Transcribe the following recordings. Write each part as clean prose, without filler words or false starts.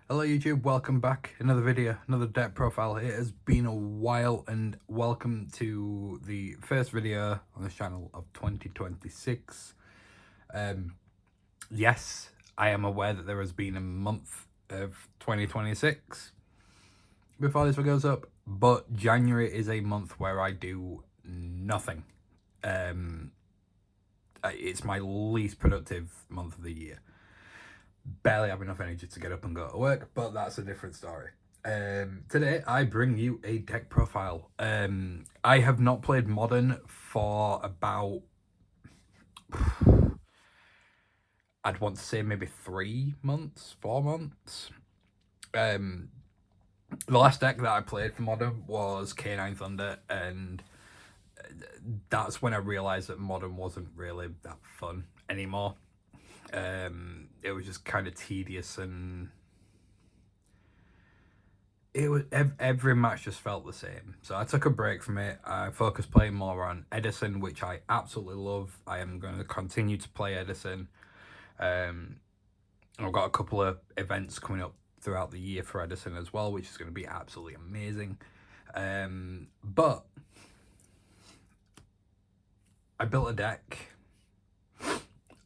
Hello YouTube, welcome back. Another video, another deck profile. It has been a while and welcome to the first video on this channel of 2026. Yes, I am aware that there has been a month of 2026 before this video goes up, but January is a month where I do nothing. It's my least productive month of the year. Barely have enough energy to get up and go to work, but that's a different story. Today I bring you a deck profile. I have not played Modern for about, I'd want to say maybe 3 months, 4 months. The last deck that I played for Modern was K9 Thunder, and that's when I realised that Modern wasn't really that fun anymore. It was just kind of tedious, and it was every match just felt the same. So I took a break from it. I focused playing more on Edison, which I absolutely love. I am going to continue to play Edison. I've got a couple of events coming up throughout the year for Edison as well, which is going to be absolutely amazing. But I built a deck.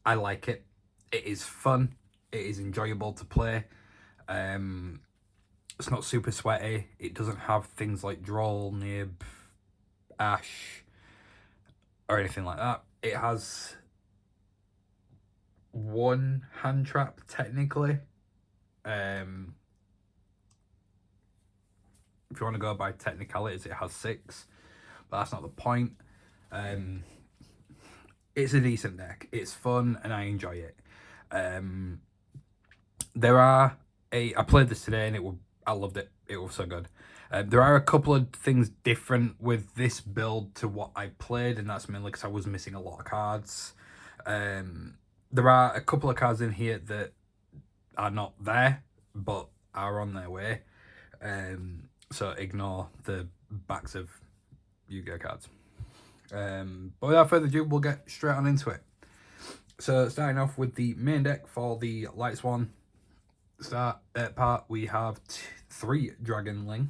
I like it. It is fun. It is enjoyable to play. It's not super sweaty. It doesn't have things like Droll, Nib, Ash, or anything like that. It has one hand trap, technically. If you want to go by technicalities, it has 6. But that's not the point. It's a decent deck. It's fun, and I enjoy it. I played this today, and I loved it. It was so good. There are a couple of things different with this build to what I played, and that's mainly because I was missing a lot of cards. There are a couple of cards in here that are not there, but are on their way. So ignore the backs of Yu-Gi-Oh cards. But without further ado, we'll get straight on into it. So starting off with the main deck for the Lightsworn part, we have 3 Dragonling.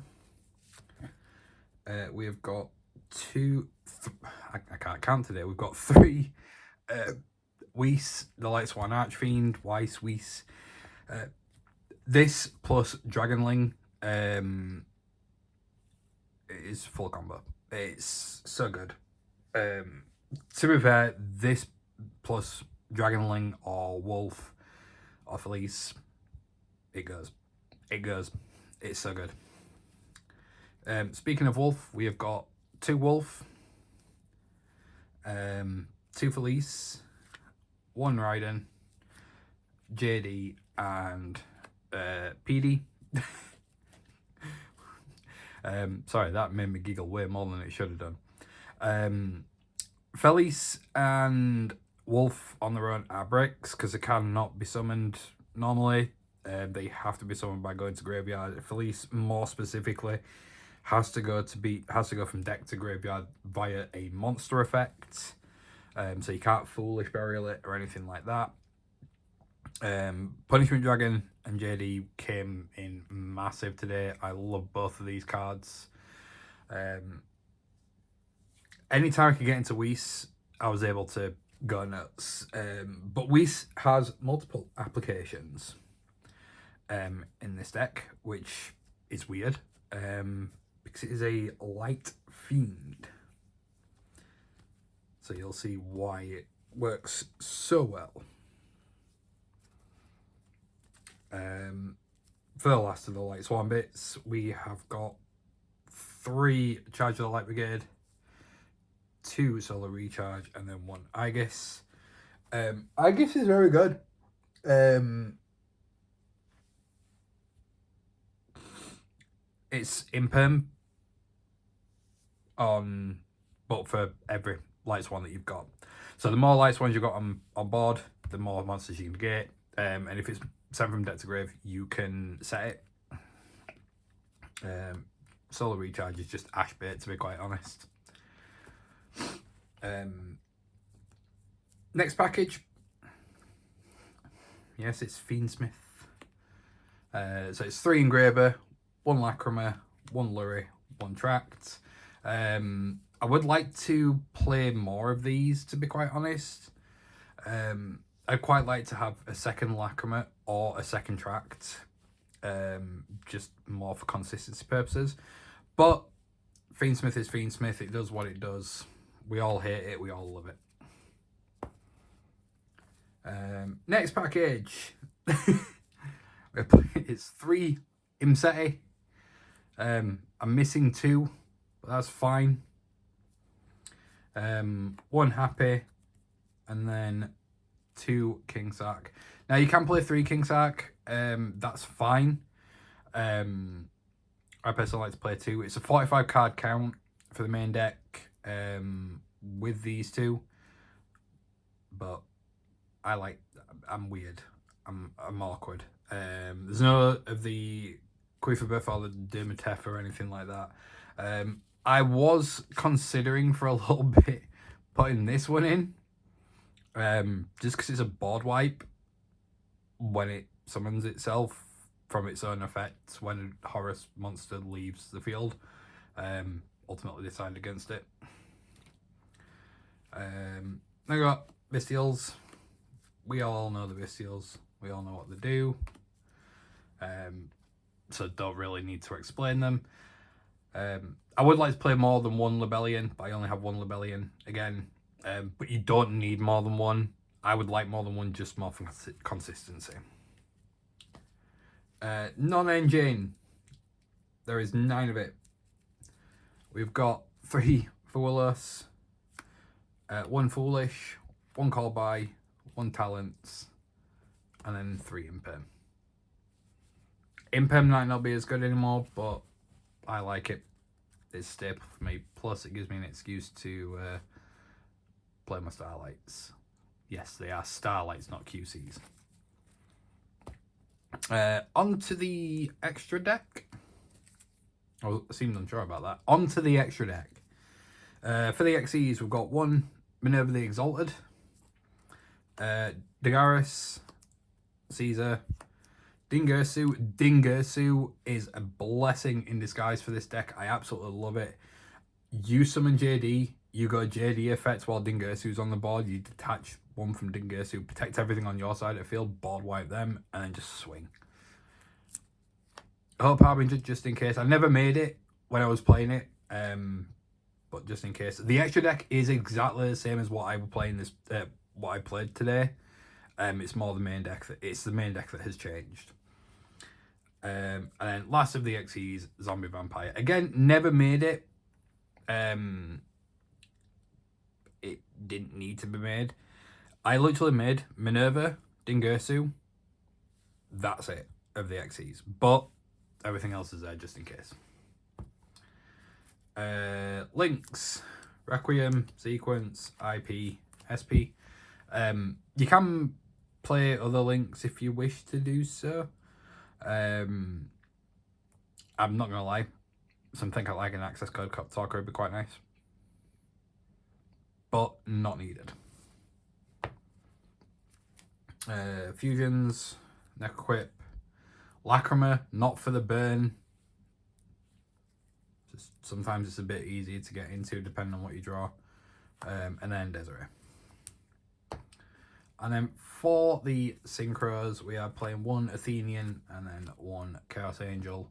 We have got I can't count today. We've got 3 Whis, the Lightsworn Archfiend, Whis. This plus Dragonling is full combo. It's so good. To be fair, this plus Dragonling or Wolf or Felice, it goes. It's so good. Speaking of Wolf, we have got 2 Wolf, 2 Felice, 1 Raiden, JD, and PD. Sorry, that made me giggle way more than it should have done. Felice and Wolf on their own are bricks because they cannot be summoned normally. They have to be summoned by going to graveyard. Felice, more specifically, has to go from deck to graveyard via a monster effect. So you can't foolish burial it or anything like that. Punishment Dragon and JD came in massive today. I love both of these cards. Anytime I could get into Whis, I was able to go nuts. But Whis has multiple applications in this deck, which is weird, because it is a light fiend. So you'll see why it works so well. For the last of the Lightsworn bits, we have got 3 Charge of the Light Brigade, 2 Solar Recharge, and then 1 Aegis. Aegis is very good. It's imperm but for every Lightsworn that you've got. So the more Lightsworns you've got on board, the more monsters you can get. And if it's sent from deck to grave, you can set it. Solar Recharge is just ash bait, to be quite honest. Next package. Yes, it's Fiendsmith. So it's 3 Engraver, 1 Lacrima, 1 Lurry, 1 Tract. I would like to play more of these, to be quite honest. I'd quite like to have a second Lacrima or a second Tract, just more for consistency purposes. But Fiendsmith is Fiendsmith, it does what it does. We all hate it, we all love it. Next package. It's 3 Imseti. I'm missing 2, but that's fine. 1 Happy, and then 2 King Sack. Now you can play 3 King Sack. That's fine. I personally like to play 2. It's a 45 card count for the main deck with these 2. But I'm weird. I'm awkward. There's no of the Quiverbuff or the Dermatef or anything like that. I was considering for a little bit putting this one in, just because it's a board wipe when it summons itself from its own effects when a Horus monster leaves the field. Ultimately decided against it. I got Bestials. We all know the Bestials. We all know what they do. So don't really need to explain them. I would like to play more than 1 Libellion, but I only have 1 Libellion again. But you don't need more than 1. I would like more than 1, just more for consistency. Non-engine. There is 9 of it. We've got 3 Foolos, 1 Foolish, 1 Call By, 1 Talents, and then 3 Impem. Impem might not be as good anymore, but I like it. It's a staple for me. Plus, it gives me an excuse to play my Starlights. Yes, they are Starlights, not QCs. Onto the extra deck. I seemed unsure about that. Onto the extra deck. For the XEs, we've got 1 Minerva the Exalted, Dagaris, Caesar, Dingirsu. Dingirsu is a blessing in disguise for this deck. I absolutely love it. You summon JD, you go JD effects while Dingirsu's on the board. You detach 1 from Dingirsu, protect everything on your side of the field, board wipe them, and then just swing. Hope Harbinger, just in case. I never made it when I was playing it, but just in case. The extra deck is exactly the same as what I was playing this, what I played today. It's more the main deck it's the main deck that has changed. And then last of the XEs, Zombie Vampire. Again, never made it. It didn't need to be made. I literally made Minerva, Dingirsu. That's it of the XEs. But everything else is there just in case. Links, Requiem, Sequence, IP, SP. You can play other links if you wish to do so. I'm not gonna lie, something like an access code talker would be quite nice, but not needed. Fusions, Necroquip, Lacrima, not for the burn. Just sometimes it's a bit easier to get into depending on what you draw. And then Desiree. And then for the synchros, we are playing 1 Athenian and then 1 Chaos Angel.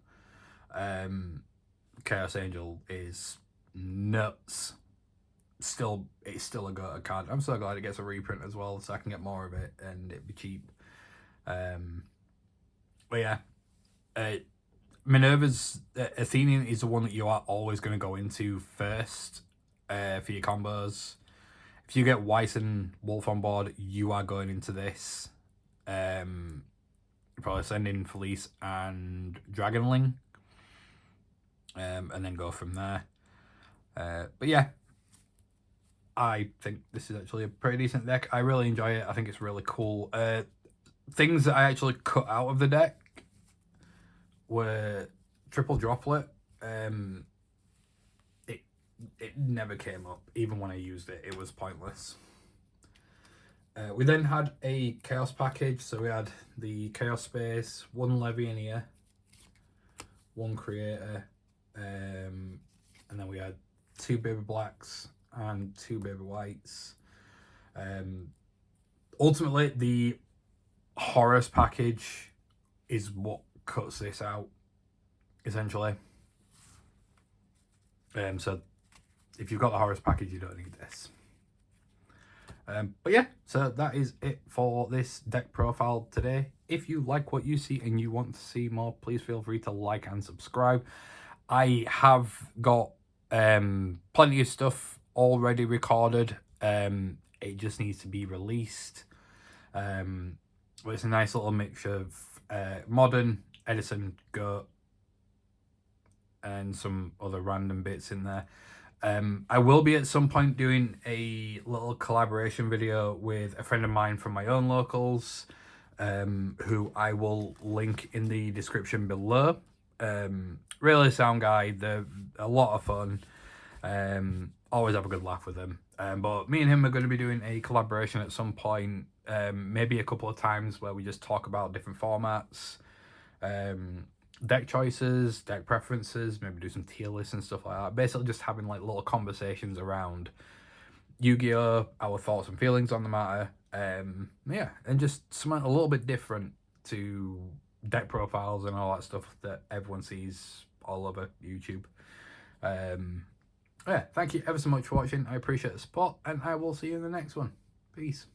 Chaos Angel is nuts. It's still a go-to card. I'm so glad it gets a reprint as well, so I can get more of it and it'd be cheap. But yeah, Minerva's Athenian is the one that you are always going to go into first for your combos. If you get Weiss and Wolf on board, you are going into this. You're probably send in Felice and Dragonling. And then go from there. But yeah, I think this is actually a pretty decent deck. I really enjoy it. I think it's really cool. Things that I actually cut out of the deck were Triple Droplet. It never came up. Even when I used it, it was pointless. We then had a Chaos package, so we had the Chaos Space, 1 Levianeer, 1 Creator, and then we had 2 Baby Blacks and 2 Baby Whites. Ultimately, the Horus package is what cuts this out, essentially. So if you've got the Horus package, you don't need this. But yeah, so that is it for this deck profile today. If you like what you see and you want to see more, please feel free to like and subscribe. I have got plenty of stuff already recorded. It just needs to be released. But it's a nice little mixture of modern, Edison, Goat, and some other random bits in there. I will be at some point doing a little collaboration video with a friend of mine from my own locals, who I will link in the description below. Really sound guy, they're a lot of fun. Always have a good laugh with them. But me and him are going to be doing a collaboration at some point, maybe a couple of times, where we just talk about different formats, deck choices, deck preferences, maybe do some tier lists and stuff like that. Basically just having like little conversations around Yu-Gi-Oh!, our thoughts and feelings on the matter. Yeah, and just something a little bit different to deck profiles and all that stuff that everyone sees all over YouTube. Yeah, thank you ever so much for watching. I appreciate the support, and I will see you in the next one. Peace.